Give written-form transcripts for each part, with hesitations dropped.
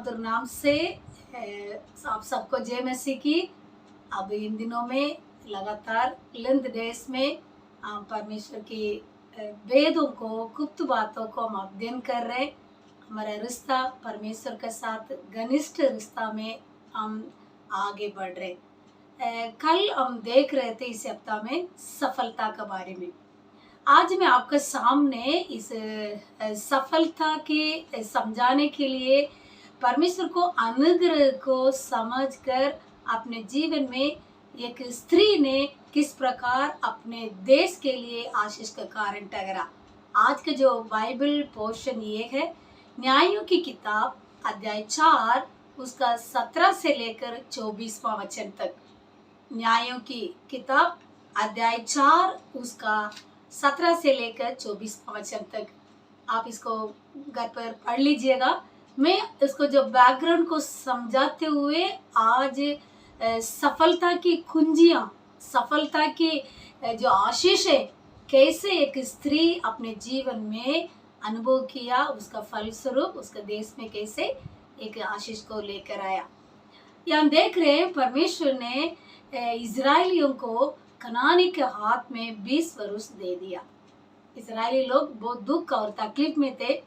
मधुर नाम से आप सबको जय मसीह की। अब इन दिनों में लगातार लेंथ डेज में परमेश्वर की वेदों को, गुप्त बातों को हम अध्ययन कर रहे हैं। हमारा रिश्ता परमेश्वर के साथ घनिष्ठ रिश्ता में हम आगे बढ़ रहे। कल हम देख रहे थे इस सप्ताह में सफलता के बारे में। आज मैं आपके सामने इस सफलता के समझाने के लिए परमेश्वर को अनुग्रह को समझकर अपने जीवन में एक स्त्री ने किस प्रकार अपने देश के लिए आशीष का कारण ठहरा। आज का जो बाइबल पोर्शन ये है न्यायों की किताब अध्याय 4 उसका 17 से लेकर 24वां वचन तक। न्यायों की किताब अध्याय 4 उसका 17 से लेकर 24वां वचन तक। आप इसको घर पर पढ़ लीजिएगा। मैं इसको जो बैकग्राउंड को समझाते हुए आज सफलता की कुंजियां, सफलता की जो आशीष है, कैसे एक स्त्री अपने जीवन में अनुभव किया, उसका फलस्वरूप उसका देश में कैसे एक आशीष को लेकर आया। यहाँ देख रहे हैं परमेश्वर ने इजरायलियों को कनानी के हाथ में 20 वर्ष दे दिया। इजरायली लोग बहुत दुख और तकलीफ में थे।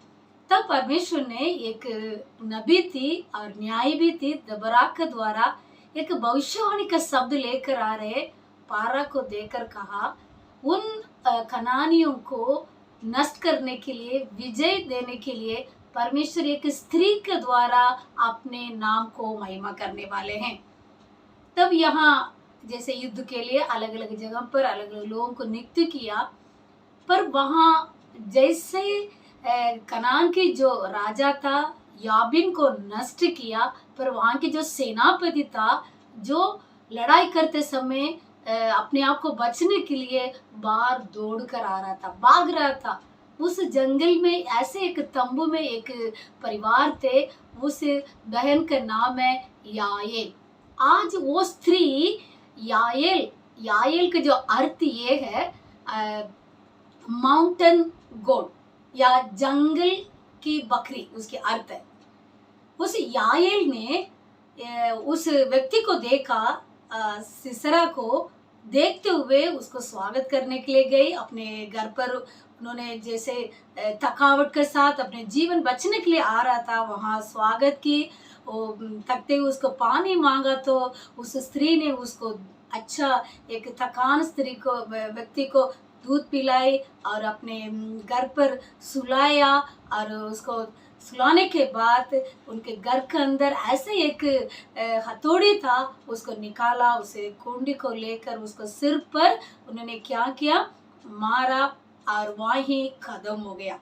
तब परमेश्वर ने एक नबी थी और न्याय भी थी, दबरा के द्वारा एक भविष्यवाणी का शब्द लेकर आ रहे। पारा को देकर कहा उन कनानियों को नष्ट करने के लिए, विजय देने के लिए परमेश्वर एक स्त्री के द्वारा अपने नाम को महिमा करने वाले हैं। तब यहाँ जैसे युद्ध के लिए अलग अलग जगह पर अलग अलग लोगों को नियुक्त किया, पर वहाँ जैसे कनान के जो राजा था याबिन को नष्ट किया, पर वहाँ के जो सेनापति था जो लड़ाई करते समय अपने आप को बचने के लिए बाहर दौड़ कर आ रहा था, भाग रहा था। उस जंगल में ऐसे एक तंबू में एक परिवार थे, उस बहन का नाम है याएल। आज वो स्त्री याएल का जो अर्थ ये है माउंटेन गोट या जंगल की बकरी, उसके अर्थ है। उस याएल ने उस व्यक्ति को देखा, सिसरा को देखते हुए उसको स्वागत करने के लिए गई। अपने घर पर उन्होंने जैसे थकावट के साथ अपने जीवन बचने के लिए आ रहा था, वहाँ स्वागत की। वो थकते हुए उसको पानी मांगा तो उस स्त्री ने उसको अच्छा एक थकान स्त्री को, व्यक्ति को दूध पिलाई और अपने घर पर सुलाया। और उसको सुलाने के बाद उनके घर के अंदर ऐसे एक हथौड़ी था, उसको निकाला, उसे कुंडी को लेकर उसको सिर पर उन्होंने क्या किया, मारा और वहीं खत्म हो गया।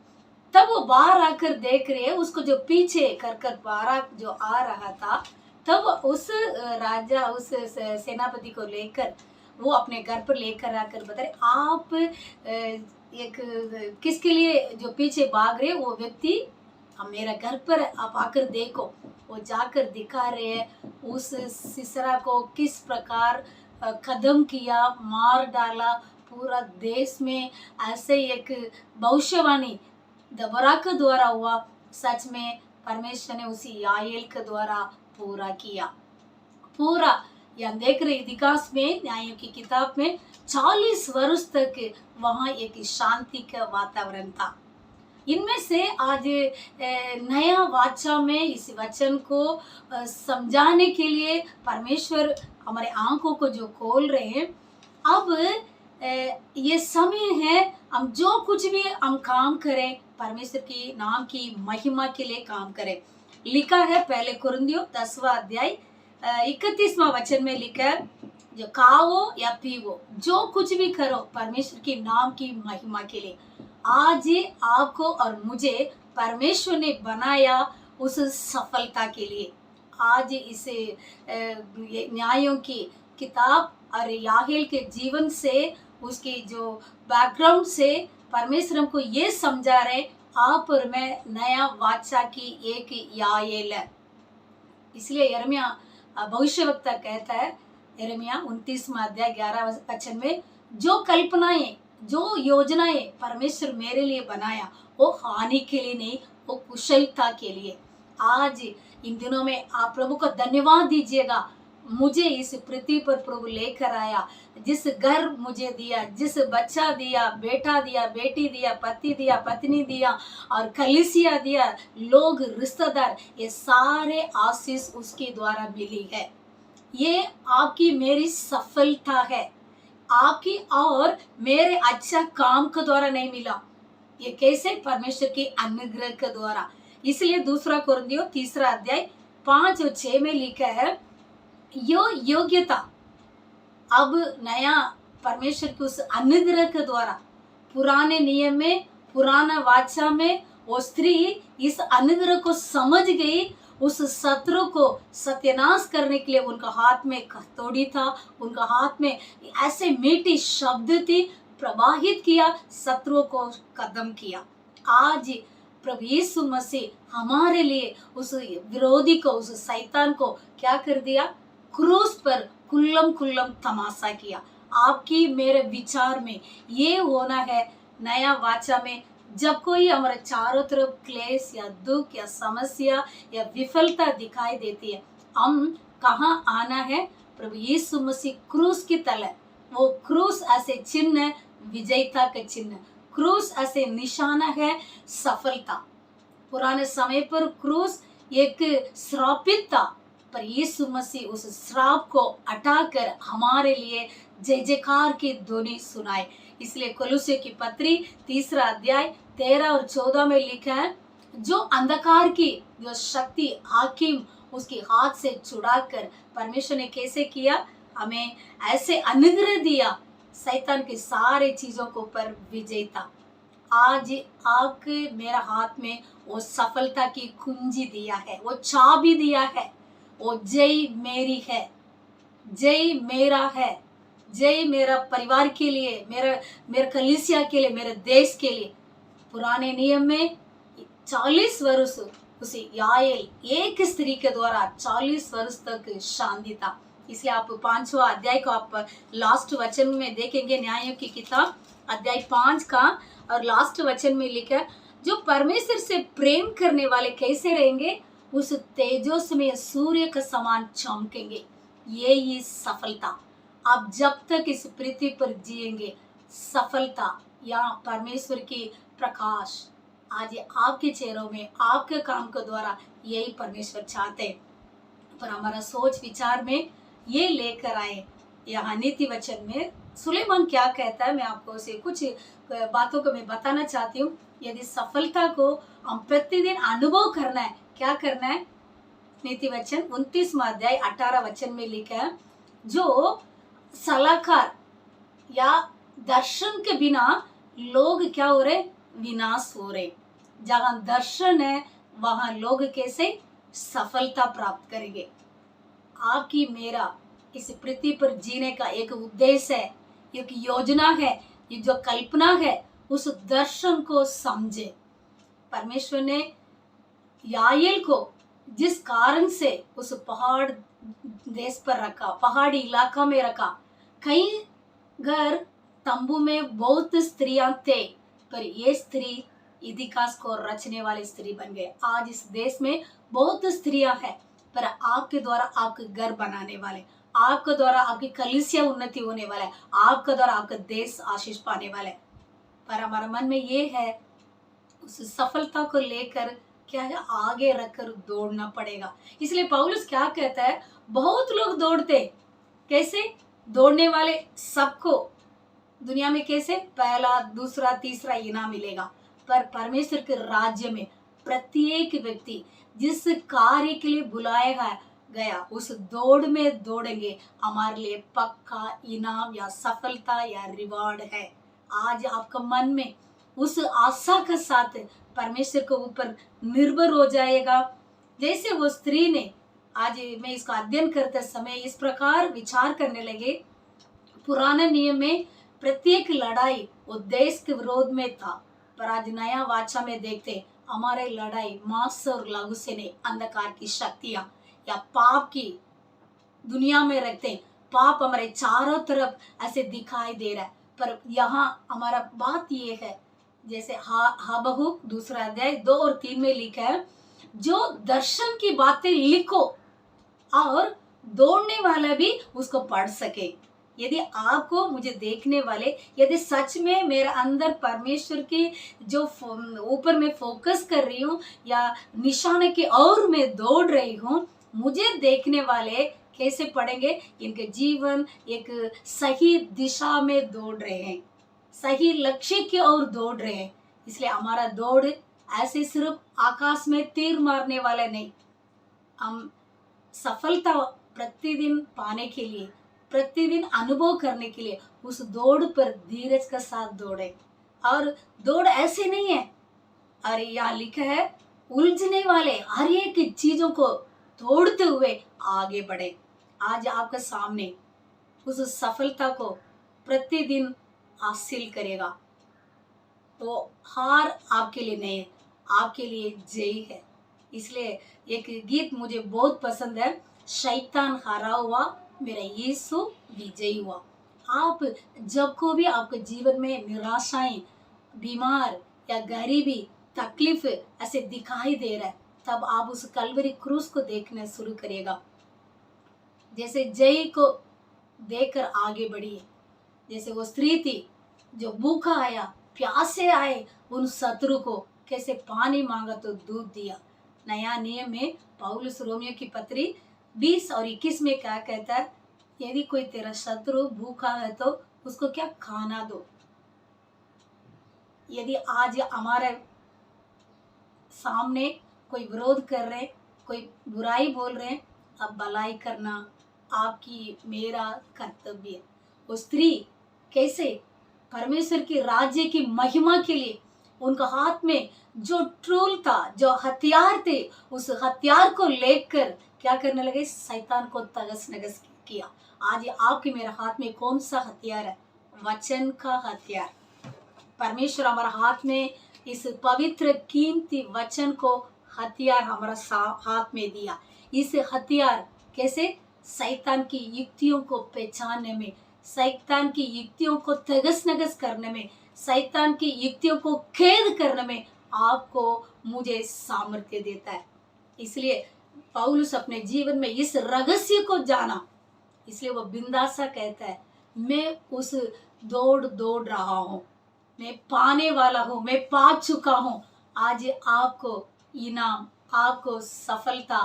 तब वो बाहर आकर देख रहे, उसको जो पीछे कर बाहर जो आ रहा था, तब उस राजा उस सेनापति को लेकर वो अपने घर पर लेकर आकर बता रहे, आप एक किसके लिए जो पीछे भाग रहे, वो व्यक्ति मेरा घर पर आप आकर देखो। वो जाकर दिखा रहे हैं उस सिसरा को किस प्रकार खत्म किया, मार डाला। पूरा देश में ऐसे एक भविष्यवाणी दबरा के द्वारा हुआ, सच में परमेश्वर ने उसी याएल के द्वारा पूरा किया। पूरा यहाँ देख रहे इतिहास में न्यायों की किताब में 40 वर्ष तक वहाँ एक शांति का वातावरण था। इनमें से आज नया वाचा में इस वचन को समझाने के लिए परमेश्वर हमारे आंखों को जो खोल रहे हैं। अब ये समय है हम जो कुछ भी हम काम करें परमेश्वर की नाम की महिमा के लिए काम करें। लिखा है पहले कुरिन्थियों 10वां अध्याय 31वां वचन में लिखा है, जो खाओ या पीवो, जो कुछ भी करो परमेश्वर की नाम की महिमा के लिए। आज आपको और मुझे परमेश्वर ने बनाया उस सफलता के लिए। आज इस न्यायों की किताब और याहेल के जीवन से, उसकी जो बैकग्राउंड से परमेश्वर हमको ये समझा रहे, आप और मैं नया वाचा की एक याएल है। इसलिए यिर्मयाह भविष्यवक्ता कहता है, यिर्मयाह 29वां अध्याय 11 वचन में, जो कल्पनाएं, जो योजनाएं परमेश्वर मेरे लिए बनाया, वो हानि के लिए नहीं, वो कुशलता के लिए। आज इन दिनों में आप प्रभु को धन्यवाद दीजिएगा, मुझे इस पृथ्वी पर प्रभु लेकर आया, जिस घर मुझे दिया, जिस बच्चा दिया, बेटा दिया, बेटी दिया, पति दिया, पत्नी दिया और कलीसिया दिया, लोग, रिश्तेदार, ये सारे आशीष उसके द्वारा मिली है। ये आपकी मेरी सफलता है, आपकी और मेरे अच्छा काम के द्वारा नहीं मिला। ये कैसे? परमेश्वर की अनुग्रह के द्वारा। इसलिए दूसरा कुरिन्थियों 3 अध्याय 5 और 6 में लिखा है, यो योग्यता अब नया परमेश्वर की उस अनुग्रह के द्वारा, पुराने नियम में, पुराना वाचा में वो स्त्री इस अनुग्रह को समझ गई, उस शत्रु को सत्यानाश करने के लिए उनका हाथ में हथौड़ी था, उनका हाथ में ऐसे मीठी शब्द थी, प्रवाहित किया, शत्रु को खत्म किया। आज प्रभु यीशु मसीह हमारे लिए उस विरोधी को, उस शैतान को क्या कर दिया? क्रूस पर कुल्लम कुल्लम तमाशा किया। आपकी मेरे विचार में ये होना है, नया वाचा में जब कोई हमारे चारों तरफ क्लेश या दुख या समस्या या विफलता दिखाई देती है, हम कहाँ आना है? प्रभु यीशु मसीह क्रूस की तले। वो क्रूस ऐसे चिन्ह, विजयता का चिन्ह, क्रूस ऐसे निशाना है सफलता। पुराने समय पर क्रूस एक श्रापित था, पर यीशु मसीह उस श्राप को हटाकर हमारे लिए जय जयकार की ध्वनि सुनाए। इसलिए कोलोसियों की पत्री 3 अध्याय 13 और 14 में लिखा है, जो अंधकार की जो शक्ति हाकिम उसके हाथ से छुड़ाकर परमेश्वर ने कैसे किया? हमें ऐसे अनुग्रह दिया, शैतान की सारे चीजों के ऊपर विजेता। आज आपके मेरा हाथ में वो सफलता की कुंजी दिया है, वो चाबी दिया है, वो जय मेरी है, जय मेरा है, जय मेरा परिवार के लिए, मेरे कलीसिया के लिए, मेरे देश के लिए। पुराने नियम में 40 वर्ष उसे याएल एक स्त्री के द्वारा 40 वर्ष तक शांति था। इसलिए आप 5वां अध्याय को आप लास्ट वचन में देखेंगे, न्यायों की किताब अध्याय 5 का और लास्ट वचन में लिखा, जो परमेश्वर से प्रेम करने वाले कैसे रहेंगे? उस तेजस्मय सूर्य के समान चमकेंगे। ये ही सफलता। आप जब तक इस पृथ्वी पर जिएंगे, सफलता या परमेश्वर की प्रकाश आज आपके चेहरों में, आपके काम के द्वारा यही परमेश्वर चाहते हैं। पर हमारा सोच विचार में ये लेकर आए। यहाँ नीति वचन में सुलेमान क्या कहता है, मैं आपको से कुछ बातों को मैं बताना चाहती हूँ। यदि सफलता को हम प्रतिदिन अनुभव करना है, क्या करना है? नीति वचन 29वां अध्याय 18 वचन में लिखा है, जो सलाहकार या दर्शन के बिना लोग क्या हो रहे? विनाश हो रहे। जहां दर्शन है वहां लोग कैसे सफलता प्राप्त करेंगे। आपकी मेरा इस पृथ्वी पर जीने का एक उद्देश्य है, एक योजना है, ये जो कल्पना है, उस दर्शन को समझे। परमेश्वर ने याएल को जिस कारण से उस पहाड़ देश पर रखा, पहाड़ी इलाका में रखा, कई घर तंबू में बहुत स्त्रियां थे, पर ये स्त्री इतिहास को रचने वाली स्त्री बन गए। आज इस देश में बहुत स्त्रियां हैं, पर आपके द्वारा आपके घर बनाने वाले, आपके द्वारा आपकी कलीसिया उन्नति होने वाला है, आपके द्वारा आपका देश आशीष पाने वाला है। पर हमारा मन में ये है, उस सफलता को लेकर क्या है, आगे रखकर दौड़ना पड़ेगा। इसलिए पौलुस क्या कहता है, बहुत लोग दौड़ते, कैसे? दौड़ने वाले सबको दुनिया में कैसे पहला, दूसरा, तीसरा इनाम मिलेगा, पर परमेश्वर के राज्य में प्रत्येक व्यक्ति जिस कार्य के लिए बुलाया गया उस दौड़ में दौड़ेंगे, हमारे लिए पक्का इनाम या सफलता या रिवॉर्ड है। आज आपका मन में उस आशा के साथ परमेश्वर के ऊपर निर्भर हो जाएगा। जैसे वो स्त्री ने, आज मैं इसका अध्ययन करते समय इस प्रकार विचार करने लगे, पुराने नियम में प्रत्येक लड़ाई वो देश के विरोध में था, पर आज नया वाचा में देखते हमारे लड़ाई मांस और लहू से नहीं, अंधकार की शक्तियां या पाप की दुनिया में रखते। पाप हमारे चारों तरफ ऐसे दिखाई दे रहा है, पर यहाँ हमारा बात ये है, जैसे हाबहूक 2 अध्याय 2 और 3 में लिखा है, जो दर्शन की बातें लिखो और दौड़ने वाला भी उसको पढ़ सके। यदि आपको मुझे देखने वाले यदि सच में मेरे अंदर परमेश्वर की जो ऊपर मैं फोकस कर रही हूँ या निशाने की ओर मैं दौड़ रही हूँ, मुझे देखने वाले कैसे पढ़ेंगे? इनके जीवन एक सही दिशा में दौड़ रहे हैं, सही लक्ष्य की ओर दौड़ रहे हैं। इसलिए हमारा दौड़ ऐसे सिर्फ आकाश में तीर मारने वाले नहीं, हम सफलता प्रतिदिन पाने के लिए, प्रतिदिन अनुभव करने के लिए उस दौड़ पर धीरज का साथ दौड़े। और दौड़ ऐसे नहीं है, अरे यहाँ लिखा है उलझने वाले हर एक चीजों को तोड़ते हुए आगे बढ़े। आज आपके सामने उस सफलता को प्रतिदिन हासिल करेगा। वो हार आपके लिए नहीं है, आपके लिए जय है। इसलिए एक गीत मुझे बहुत पसंद है, शैतान हारा हुआ मेरा यीशु विजयी हुआ। आप जब को भी आपके जीवन में निराशाएं, बीमार या गरीबी, तकलीफ ऐसे दिखाई दे रहा है, तब आप उस कलवरी क्रूस को देखना शुरू करिएगा। जैसे जय को देखकर आगे बढ़िए। जैसे वो स्त्री थी जो भूखा आया, प्यासे आए, उन शत्रु को कैसे पानी मांगा तो दूध दिया। नया नियम में पौलुस रोमियो की पत्री 20 और 21 में क्या कहता है? यदि कोई तेरा शत्रु भूखा है तो उसको क्या खाना दो। यदि आज हमारे सामने कोई विरोध कर रहे, कोई बुराई बोल रहे, अब भलाई करना आपकी मेरा कर्तव्य है। वो स्त्री कैसे परमेश्वर की राज्य की महिमा के लिए उनका हाथ में जो टूल था, जो हथियार थे, उस हथियार को लेकर क्या करने लगे? शैतान को तगस नगस किया। आज आपके मेरे हाथ में कौन सा हथियार है? वचन का हथियार। परमेश्वर हमारा हाथ में इस पवित्र कीमती वचन को हथियार हमारा हाथ में दिया। इस हथियार कैसे शैतान की युक्तियों को पहचानने में, शैतान की युक्तियों को तगस नगस करने में, शैतान की युक्तियों को खेद करने में आपको मुझे सामर्थ्य देता है। इसलिए पौलुस अपने जीवन में इस रहस्य को जाना, इसलिए वो बिंदासा कहता है, मैं उस दौड़ रहा हूँ, मैं पाने वाला हूँ, मैं पा चुका हूँ। आज आपको इनाम, आपको सफलता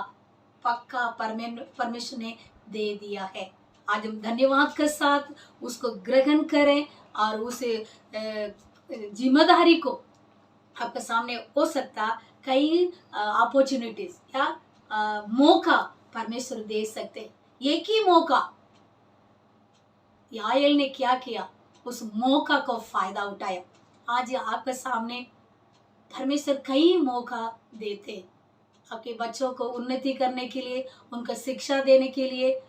पक्का परमेश्वर ने दे दिया है। आज हम धन्यवाद के साथ उसको ग्रहण करें और उस जिम्मेदारी को आपके सामने हो सकता कई अपॉर्चुनिटीज या मौका परमेश्वर दे सकते। एक ही मौका याएल ने क्या किया? उस मौका को फायदा उठाया। आज आपके सामने परमेश्वर कई मौका देते आपके बच्चों को उन्नति करने के लिए, उनको शिक्षा देने के लिए,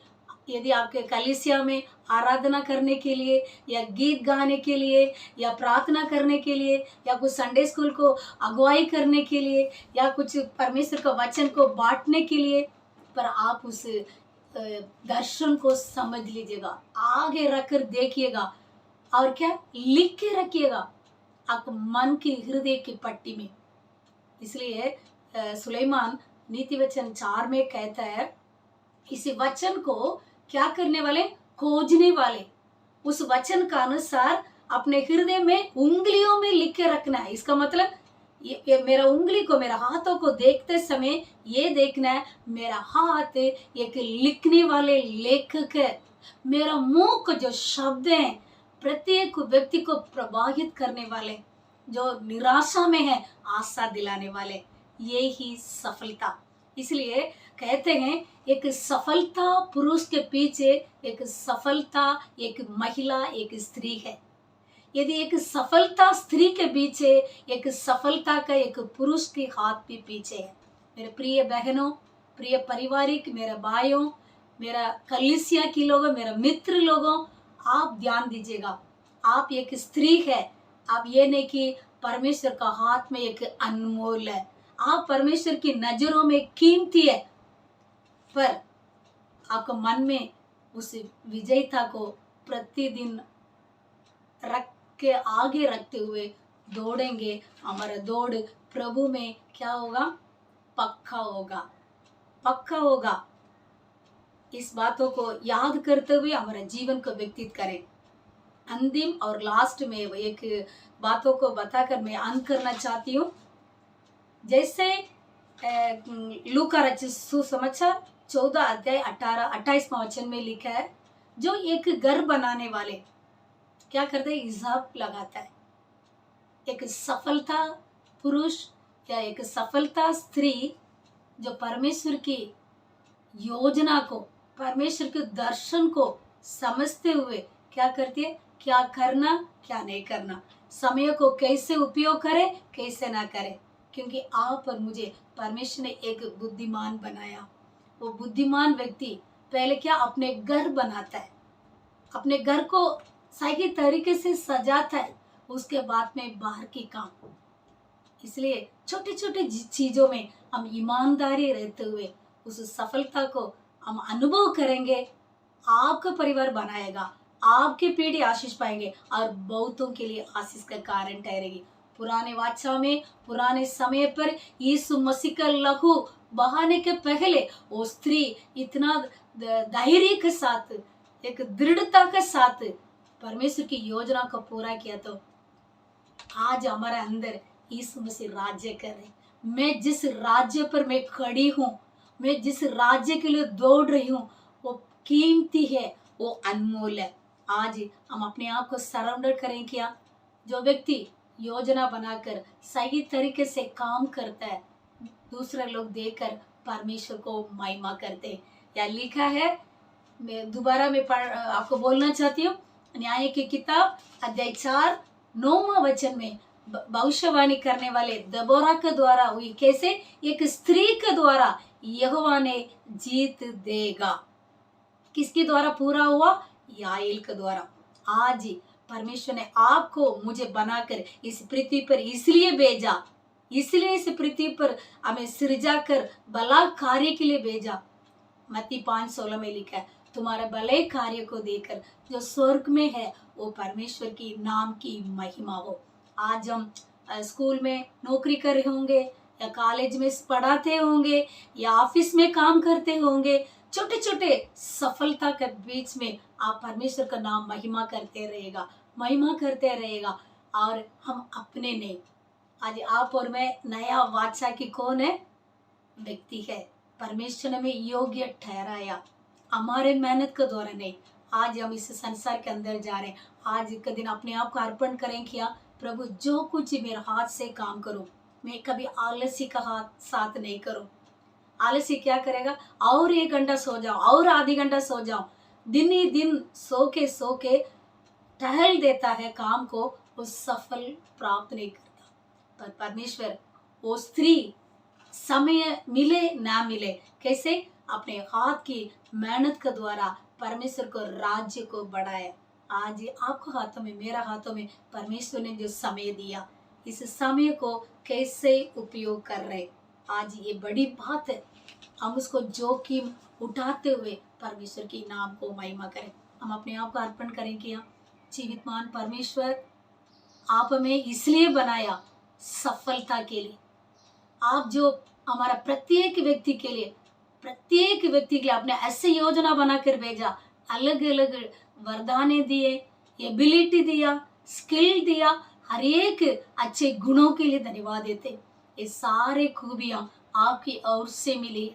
यदि आपके कलीसिया में आराधना करने के लिए या गीत गाने के लिए या प्रार्थना करने के लिए या कुछ संडे स्कूल को अगुवाई करने के लिए या कुछ परमेश्वर का वचन को बांटने के लिए, पर आप उस दर्शन को समझ लीजिएगा, आगे रखकर देखिएगा और क्या लिख के रखिएगा आपको मन की हृदय की पट्टी में। इसलिए सुलेमान नीति वचन 4 में कहता है, इस वचन को क्या करने वाले? खोजने वाले। उस वचन का अनुसार अपने हृदय में उंगलियों में लिख के रखना है। इसका मतलब ये मेरा उंगली को, मेरा हाथों को देखते समय ये देखना है, मेरा हाथ एक लिखने वाले लेखक है। मेरा मुंह को जो शब्द हैं प्रत्येक व्यक्ति को प्रभावित करने वाले, जो निराशा में है आशा दिलाने वाले, ये ही सफलता। इसलिए कहते हैं एक सफलता पुरुष के पीछे एक सफलता, एक महिला, एक स्त्री है। यदि एक सफलता स्त्री के पीछे, एक सफलता का एक पुरुष के हाथ भी पीछे है। मेरे प्रिय बहनों, प्रिय पारिवारिक, मेरे भाइयों, मेरा कलीसिया के लोगों, मेरा मित्र लोगों, आप ध्यान दीजिएगा, आप एक स्त्री है। आप ये नहीं कि परमेश्वर का हाथ में एक अनमोल है, आप परमेश्वर की नजरों में कीमती है, पर आपको मन में उस विजयता को प्रतिदिन रख के आगे रखते हुए दौड़ेंगे। हमारा दौड़ प्रभु में क्या होगा? पक्का होगा, पक्का होगा। इस बातों को याद करते हुए हमारे जीवन को व्यतीत करें। अंतिम और लास्ट में एक बातों को बताकर मैं अंत करना चाहती हूँ। जैसे लूका रचित सुसमाचार 14 अध्याय 28वां वचन में लिखा है, जो एक घर बनाने वाले क्या करते हैं, हिसाब लगाता है। एक सफलता पुरुष या एक सफलता स्त्री जो परमेश्वर की योजना को, परमेश्वर के दर्शन को समझते हुए क्या करती है, क्या करना क्या नहीं करना, समय को कैसे उपयोग करे कैसे ना करे। क्योंकि आप और मुझे परमेश्वर ने एक बुद्धिमान बनाया। वो बुद्धिमान व्यक्ति पहले क्या अपने घर बनाता है, अपने घर को सही तरीके से सजाता है, उसके बाद में बाहर की काम। इसलिए छोटे छोटे चीजों में हम ईमानदारी रहते हुए उस सफलता को हम अनुभव करेंगे। आपका परिवार बनाएगा, आपकी पीढ़ी आशीष पाएंगे और बहुतों के लिए आशीष का कारण ठहरेगी। पुराने वाचा में पुराने समय पर यीशु मसीह का लहू बहाने के पहले वो स्त्री इतना धैर्य के साथ, एक दृढ़ता के साथ परमेश्वर की योजना को पूरा किया। तो आज हमारे अंदर यीशु मसीह राज्य कर रहे। मैं जिस राज्य पर मैं खड़ी हूँ, मैं जिस राज्य के लिए दौड़ रही हूँ, वो कीमती है, वो अनमोल है। आज हम अपने आप को सरेंडर करें। क्या जो व्यक्ति योजना बनाकर सही तरीके से काम करता है, दूसरे लोग देखकर परमेश्वर को महिमा करते हैं। या लिखा है, मैं दोबारा में आपको बोलना चाहती हूँ, न्याय की किताब अध्याय 4 9वां वचन में भविष्यवाणी करने वाले दबोरा के द्वारा हुई, कैसे एक स्त्री के द्वारा यहोवा ने जीत देगा। किसके द्वारा पूरा हुआ, याएल के द्वारा। आज परमेश्वर ने आपको मुझे बनाकर इस पृथ्वी पर इसलिए भेजा, इसलिए इस पृथ्वी पर हमें सृजा कर भला कार्य के लिए भेजा। मत्ती 5:16 में लिखा है, तुम्हारे भले कार्य को देखकर जो स्वर्ग में है वो परमेश्वर की नाम की महिमा हो। आज हम स्कूल में नौकरी कर रहे होंगे या कॉलेज में पढ़ाते होंगे या ऑफिस में काम करते होंगे, छोटे छोटे सफलता के बीच में आप परमेश्वर का नाम महिमा करते रहेगा और हम अपने नहीं। आज आप और मैं नया वाचा की कौन है, व्यक्ति है। परमेश्वर ने हमें योग्य ठहराया, हमारे मेहनत के द्वारा नहीं। आज हम इस संसार के अंदर जा रहे हैं। आज का दिन अपने आप को अर्पण करें। क्या प्रभु, जो कुछ मेरे हाथ से काम करूं, मैं कभी आलसी का हाथ साथ नहीं करूं। आलसी क्या करेगा, और 1 घंटा सो जाओ और आधी घंटा सो जाओ, दिन ही दिन सो के टहल देता है काम को, वो सफल प्राप्त नहीं करता। पर परमेश्वर, वो स्त्री समय मिले ना मिले, कैसे अपने हाथ की मेहनत के द्वारा परमेश्वर को राज्य को बढ़ाए। आज आपको हाथों में, मेरा हाथों में परमेश्वर ने जो समय दिया, इस समय को कैसे उपयोग कर रहे, आज ये बड़ी बात है। हम उसको जोखिम उठाते हुए परमेश्वर की नाम को महिमा करें। हम अपने आप को अर्पण करें। किया जीवितमान परमेश्वर, आप हमें इसलिए बनाया सफलता के लिए। आप जो हमारा प्रत्येक व्यक्ति के लिए आपने ऐसे योजना बनाकर भेजा, अलग अलग वरदाने दिए, एबिलिटी दिया, स्किल दिया, हर एक अच्छे गुणों के लिए धन्यवाद देते। ये सारे खूबियां आपकी ओर से मिली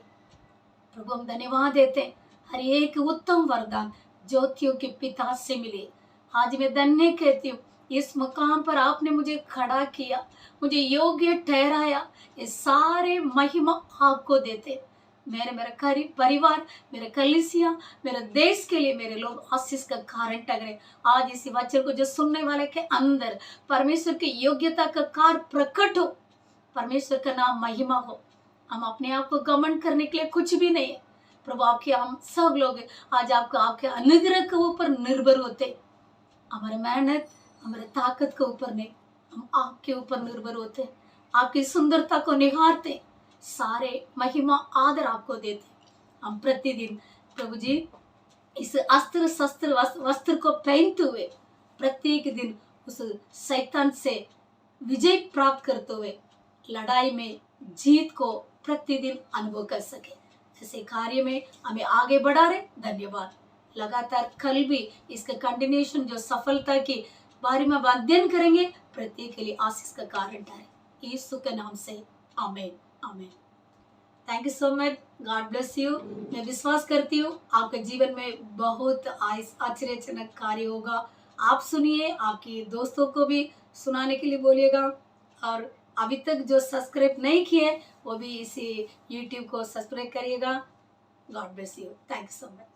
प्रभु, हम धन्यवाद देते। हर एक उत्तम वरदान ज्योतियों के पिता से मिले। आज मैं धन्य कहती हूँ, इस मुकाम पर आपने मुझे खड़ा किया, मुझे योग्य ठहराया। ये सारे महिमा आपको देते। मेरा परिवार, मेरे कलीसिया, मेरे देश के लिए मेरे लोग आशीष का कारण टकरे। आज इस वचन को जो सुनने वाले के अंदर परमेश्वर की योग्यता का कार्य प्रकट हो, परमेश्वर का नाम महिमा हो। हम अपने आप को घमंड करने के लिए कुछ भी नहीं है प्रभु, आपके हम सब लोग आज आपके अनुग्रह के ऊपर निर्भर होते। हमारे मेहनत, हमारे ताकत के ऊपर नहीं, हम आपके ऊपर निर्भर होते। आपकी सुंदरता को निहारते, सारे महिमा आदर आपको देते। हम प्रतिदिन प्रभु जी इस अस्त्र शस्त्र वस्त्र को पहनते हुए प्रत्येक दिन उस शैतान से विजय प्राप्त करते हुए लड़ाई में जीत को प्रतिदिन अनुभव कर सके। ऐसे कार्य में हमें आगे बढ़ा रहे। धन्यवाद। लगातार कल भी इसका कंटिन्यूशन जो सफलता के बारे में अब अध्ययन करेंगे, प्रत्येक के लिए आशीष का कारण ठहरे। यीशु के नाम से आमीन आमीन। Thank you so much. God bless you. मैं विश्वास करती हूँ आपके जीवन में बहुत आश्चर्यजनक कार्य होगा। आप सुनिए, आपके दोस्तों को भी सुनाने के लिए बोलिएगा। और अभी तक जो सब्सक्राइब नहीं किए वो भी इसी यूट्यूब को सब्सक्राइब करिएगा। God bless you. Thank you so much.